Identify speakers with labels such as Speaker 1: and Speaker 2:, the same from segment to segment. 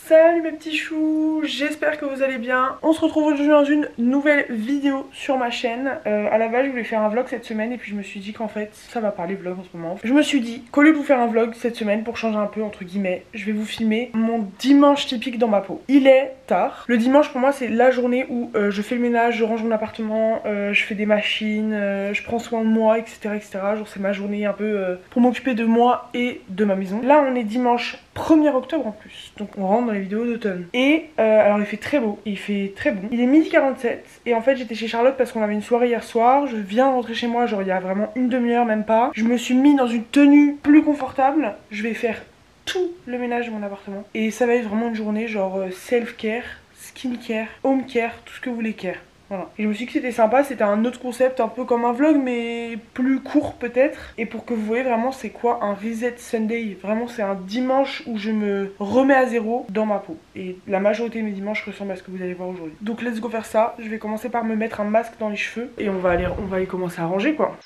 Speaker 1: Salut mes petits choux, j'espère que vous allez bien. On se retrouve aujourd'hui dans une nouvelle vidéo sur ma chaîne. À la base je voulais faire un vlog cette semaine et puis je me suis dit qu'en fait ça va pas les vlogs en ce moment. Je me suis dit qu'au lieu de vous faire un vlog cette semaine pour changer un peu entre guillemets, je vais vous filmer mon dimanche typique dans ma peau. Il est tard. Le dimanche pour moi c'est la journée où je fais le ménage, je range mon appartement, je fais des machines, je prends soin de moi, etc. Genre c'est ma journée un peu pour m'occuper de moi et de ma maison. Là on est dimanche 1er octobre en plus, donc on rentre dans les vidéos d'automne. Et alors il fait très beau, il fait très bon. Il est 12h47 et en fait j'étais chez Charlotte parce qu'on avait une soirée hier soir. Je viens de rentrer chez moi, genre il y a vraiment une demi-heure même pas. Je me suis mis dans une tenue plus confortable. Je vais faire tout le ménage de mon appartement. Et ça va être vraiment une journée genre self-care, skincare, home care, tout ce que vous voulez care. Voilà. Et je me suis dit que c'était sympa, c'était un autre concept, un peu comme un vlog mais plus court peut-être. Et pour que vous voyez vraiment c'est quoi un reset Sunday. Vraiment c'est un dimanche où je me remets à zéro dans ma peau. Et la majorité de mes dimanches ressemblent à ce que vous allez voir aujourd'hui. Donc let's go faire ça. Je vais commencer par me mettre un masque dans les cheveux. Et on va aller commencer à ranger quoi.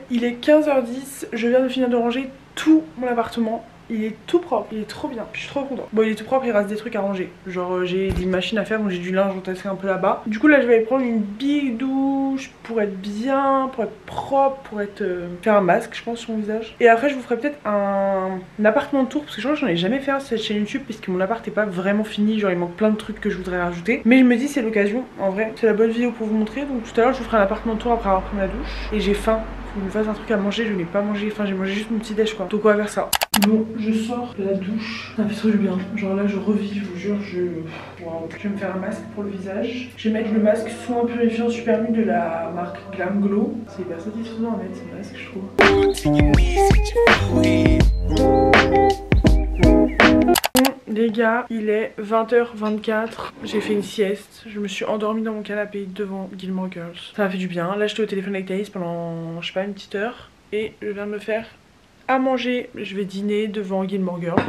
Speaker 1: Il est 15h10, je viens de finir de ranger tout mon appartement. Il est tout propre, il est trop bien, je suis trop contente. Bon il est tout propre, il reste des trucs à ranger. Genre j'ai des machines à faire, donc j'ai du linge entassé un peu là-bas. Du coup là je vais aller prendre une big douche pour être bien, pour être propre, pour être faire un masque je pense sur mon visage. Et après je vous ferai peut-être un appartement de tour, parce que je crois que j'en ai jamais fait un sur cette chaîne YouTube, puisque mon appart est pas vraiment fini, genre il manque plein de trucs que je voudrais rajouter. Mais je me dis c'est l'occasion, en vrai, c'est la bonne vidéo pour vous montrer. Donc tout à l'heure je vous ferai un appartement de tour après avoir pris ma douche. Et j'ai faim, faut que je me fasse un truc à manger, je n'ai pas mangé, enfin j'ai mangé juste mon petit déj quoi. Donc on va faire ça. Bon, je sors de la douche, ça fait trop du bien. Genre là, je revis, je vous jure, wow. Je vais me faire un masque pour le visage. Je vais mettre le masque soin purifiant super nu de la marque Glam Glow. C'est hyper satisfaisant à mettre ce masque, je trouve. Bon, les gars, il est 20h24. J'ai fait une sieste. Je me suis endormie dans mon canapé devant Gilmore Girls. Ça m'a fait du bien. Là, j'étais au téléphone avec Thaïs pendant, je sais pas, une petite heure. Et je viens de me faire à manger, je vais dîner devant Gilmore Girls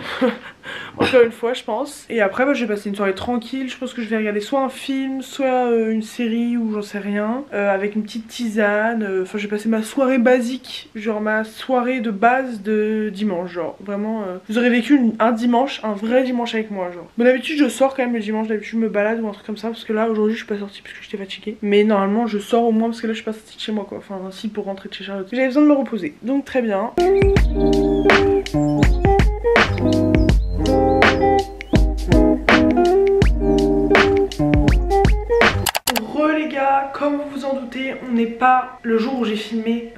Speaker 1: encore une fois je pense. Et après bah, je vais passer une soirée tranquille. Je pense que je vais regarder soit un film, soit une série ou j'en sais rien, avec une petite tisane. Enfin je vais passer ma soirée basique, genre ma soirée de base de dimanche. Genre vraiment vous aurez vécu un dimanche, un vrai dimanche avec moi genre. Bon d'habitude je sors quand même le dimanche, d'habitude je me balade ou un truc comme ça, parce que là aujourd'hui je suis pas sortie parce que j'étais fatiguée. Mais normalement je sors au moins parce que là je suis pas sortie de chez moi quoi. Enfin si, pour rentrer de chez Charlotte. J'avais besoin de me reposer, donc très bien. Les gars, comme vous vous en doutez, on n'est pas le jour où j'ai filmé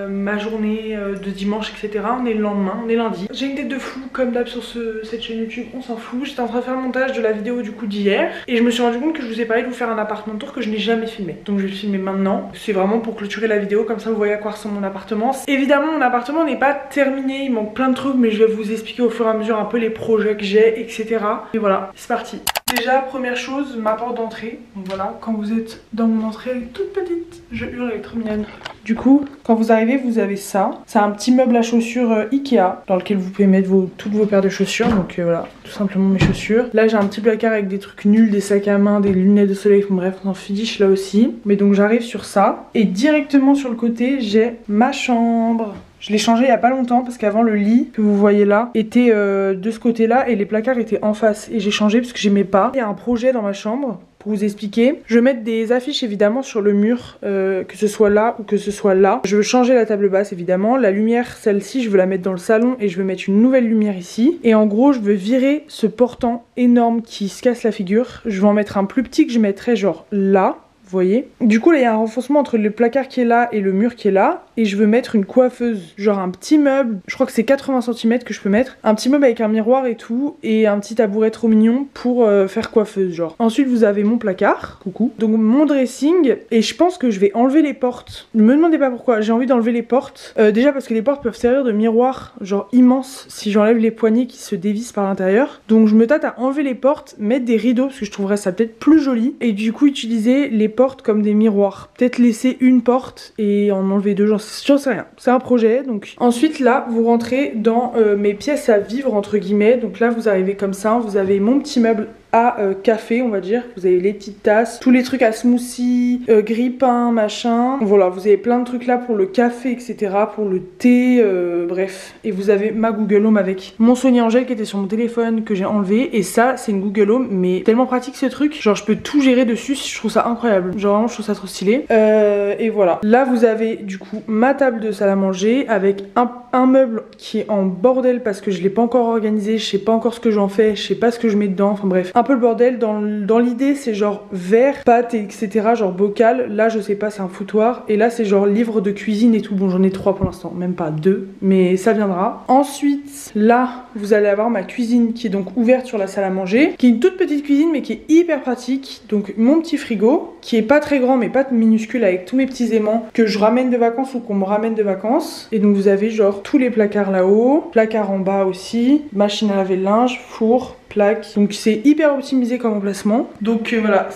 Speaker 1: ma journée de dimanche etc. On est le lendemain, on est lundi. J'ai une tête de flou comme d'hab sur cette chaîne YouTube, on s'en fout. J'étais en train de faire le montage de la vidéo du coup d'hier et je me suis rendu compte que je vous ai parlé de vous faire un appartement tour que je n'ai jamais filmé. Donc je vais le filmer maintenant. C'est vraiment pour clôturer la vidéo, comme ça vous voyez à quoi ressemble mon appartement. Évidemment mon appartement n'est pas terminé, il manque plein de trucs, mais je vais vous expliquer au fur et à mesure un peu les projets que j'ai etc. Et voilà, c'est parti. Déjà première chose, ma porte d'entrée. Donc voilà, quand vous êtes dans mon entrée, elle est toute petite. Je hurle, elle est trop mignonne. Du coup, quand vous arrivez, vous avez ça. C'est un petit meuble à chaussures Ikea dans lequel vous pouvez mettre toutes vos paires de chaussures. Donc voilà, tout simplement mes chaussures. Là j'ai un petit placard avec des trucs nuls, des sacs à main, des lunettes de soleil. Bref, on s'en fiche là aussi. Mais donc j'arrive sur ça. Et directement sur le côté, j'ai ma chambre. Je l'ai changé il y a pas longtemps parce qu'avant le lit que vous voyez là était de ce côté là et les placards étaient en face. Et j'ai changé parce que j'aimais pas. Il y a un projet dans ma chambre. Pour vous expliquer, je vais mettre des affiches évidemment sur le mur, que ce soit là ou que ce soit là. Je veux changer la table basse évidemment. La lumière, celle-ci, je veux la mettre dans le salon et je veux mettre une nouvelle lumière ici. Et en gros, je veux virer ce portant énorme qui se casse la figure. Je vais en mettre un plus petit que je mettrai genre là. Vous voyez? Du coup là il y a un renfoncement entre le placard qui est là et le mur qui est là. Et je veux mettre une coiffeuse, genre un petit meuble, je crois que c'est 80 cm que je peux mettre. Un petit meuble avec un miroir et tout. Et un petit tabouret trop mignon pour faire coiffeuse genre. Ensuite vous avez mon placard, coucou. Donc mon dressing. Et je pense que je vais enlever les portes. Ne me demandez pas pourquoi, j'ai envie d'enlever les portes. Déjà parce que les portes peuvent servir de miroir genre immense si j'enlève les poignées qui se dévissent par l'intérieur. Donc je me tâte à enlever les portes, mettre des rideaux parce que je trouverais ça peut-être plus joli. Et du coup utiliser les portes comme des miroirs. Peut-être laisser une porte et en enlever deux, j'en sais rien. C'est un projet donc. Ensuite là vous rentrez dans mes pièces à vivre entre guillemets. Donc là vous arrivez comme ça, vous avez mon petit meuble à café on va dire, vous avez les petites tasses, tous les trucs à smoothie, grille-pain, machin, voilà vous avez plein de trucs là pour le café etc, pour le thé, bref. Et vous avez ma Google Home avec mon Sony Angel qui était sur mon téléphone que j'ai enlevé, et ça c'est une Google Home mais tellement pratique ce truc, genre je peux tout gérer dessus, je trouve ça incroyable, genre vraiment je trouve ça trop stylé. Et voilà, là vous avez du coup ma table de salle à manger avec un meuble qui est en bordel parce que je l'ai pas encore organisé, je sais pas encore ce que j'en fais, je sais pas ce que je mets dedans, enfin bref, un peu le bordel. Dans l'idée c'est genre verre, pâte etc, genre bocal. Là je sais pas, c'est un foutoir. Et là c'est genre livre de cuisine et tout. Bon j'en ai 3 pour l'instant, même pas 2, mais ça viendra. Ensuite là vous allez avoir ma cuisine qui est donc ouverte sur la salle à manger, qui est une toute petite cuisine mais qui est hyper pratique. Donc mon petit frigo qui est pas très grand mais pas minuscule, avec tous mes petits aimants que je ramène de vacances ou qu'on me ramène de vacances. Et donc vous avez genre tous les placards là-haut, placard en bas aussi, machine à laver le linge, four, plaque. Donc c'est hyper optimisé comme emplacement. Donc voilà,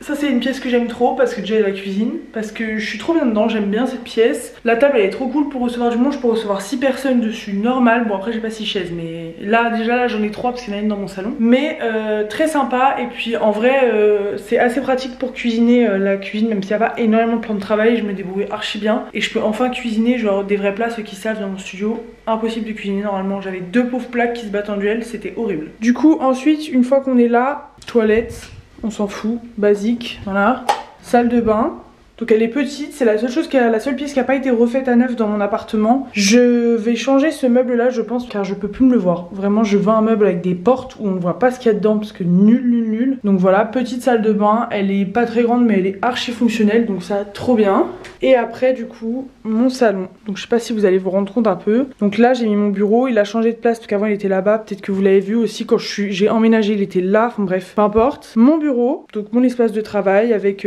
Speaker 1: ça c'est une pièce que j'aime trop parce que déjà il y a la cuisine, parce que je suis trop bien dedans, j'aime bien cette pièce. La table elle est trop cool pour recevoir du monde, je peux recevoir 6 personnes dessus, normal. Bon après j'ai pas 6 chaises mais là déjà là j'en ai 3 parce qu'il y en a une dans mon salon. Mais très sympa, et puis en vrai c'est assez pratique pour cuisiner la cuisine, même s'il n'y a pas énormément de plan de travail, je me débrouille archi bien. Et je peux enfin cuisiner genre des vrais plats, ceux qui savent dans mon studio. Impossible de cuisiner normalement, j'avais 2 pauvres plaques qui se battent en duel, c'était horrible. Du coup ensuite une fois qu'on est là, toilette, on s'en fout, basique, voilà. Salle de bain, donc elle est petite, c'est la seule chose la seule pièce qui n'a pas été refaite à neuf dans mon appartement. Je vais changer ce meuble là je pense, car je peux plus me le voir. Vraiment je veux un meuble avec des portes où on ne voit pas ce qu'il y a dedans parce que nul. Donc voilà, petite salle de bain, elle est pas très grande mais elle est archi fonctionnelle, donc ça trop bien. Et après du coup mon salon, donc je sais pas si vous allez vous rendre compte un peu. Donc là j'ai mis mon bureau, il a changé de place parce qu'avant il était là-bas, peut-être que vous l'avez vu aussi quand j'ai emménagé, il était là, enfin bref, peu importe. Mon bureau, donc mon espace de travail avec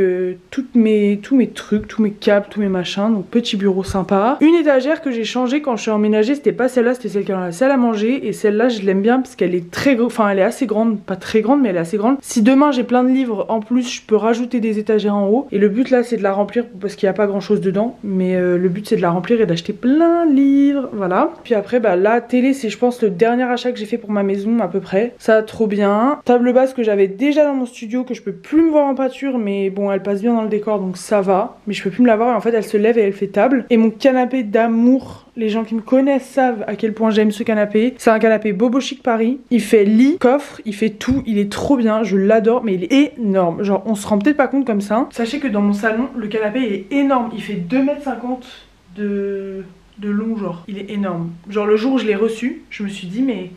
Speaker 1: tous mes trucs, tous mes câbles, tous mes machins, donc petit bureau sympa. Une étagère que j'ai changée quand je suis emménagée, c'était pas celle-là, c'était celle qui est dans la salle à manger, et celle-là je l'aime bien parce qu'elle est enfin elle est assez grande, pas très grande mais elle est assez grande. Si demain j'ai plein de livres en plus, je peux rajouter des étagères en haut, et le but là c'est de la remplir parce qu'il n'y a pas grand chose dedans, mais le but c'est de la remplir et d'acheter plein de livres, voilà. Puis après bah la télé c'est je pense le dernier achat que j'ai fait pour ma maison à peu près, ça trop bien. Table basse que j'avais déjà dans mon studio, que je peux plus me voir en pâture, mais bon elle passe bien dans le décor donc ça va, mais je peux plus me la voir et en fait elle se lève et elle fait table. Et mon canapé d'amour, les gens qui me connaissent savent à quel point j'aime ce canapé. C'est un canapé Bobo Chic Paris. Il fait lit, coffre, il fait tout. Il est trop bien, je l'adore, mais il est énorme. Genre on se rend peut-être pas compte comme ça. Sachez que dans mon salon, le canapé est énorme. Il fait 2,50 m de long, genre. Il est énorme. Genre le jour où je l'ai reçu, je me suis dit mais...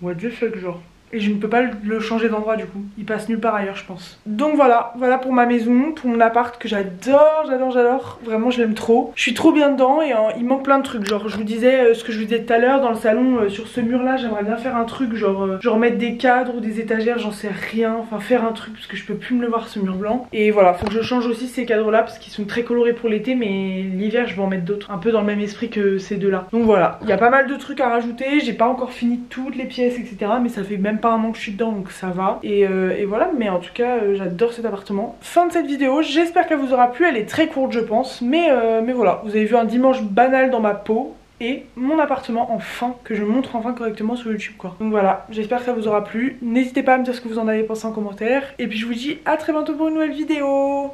Speaker 1: what the fuck, genre. Et je ne peux pas le changer d'endroit du coup. Il passe nulle part ailleurs je pense. Donc voilà pour ma maison, pour mon appart que j'adore. Vraiment je l'aime trop. Je suis trop bien dedans et il manque plein de trucs. Genre je vous disais ce que je vous disais tout à l'heure dans le salon, sur ce mur là j'aimerais bien faire un truc genre mettre des cadres ou des étagères, j'en sais rien. Enfin faire un truc parce que je peux plus me le voir ce mur blanc. Et voilà, faut que je change aussi ces cadres là parce qu'ils sont très colorés pour l'été, mais l'hiver je vais en mettre d'autres. Un peu dans le même esprit que ces deux là. Donc voilà, il y a pas mal de trucs à rajouter. J'ai pas encore fini toutes les pièces etc, mais ça fait même pas un an que je suis dedans donc ça va. Et voilà, mais en tout cas j'adore cet appartement. Fin de cette vidéo, j'espère qu'elle vous aura plu. Elle est très courte je pense, mais voilà, vous avez vu un dimanche banal dans ma peau et mon appartement enfin, que je montre enfin correctement sur YouTube quoi. Donc voilà, j'espère que ça vous aura plu. N'hésitez pas à me dire ce que vous en avez pensé en commentaire, et puis je vous dis à très bientôt pour une nouvelle vidéo.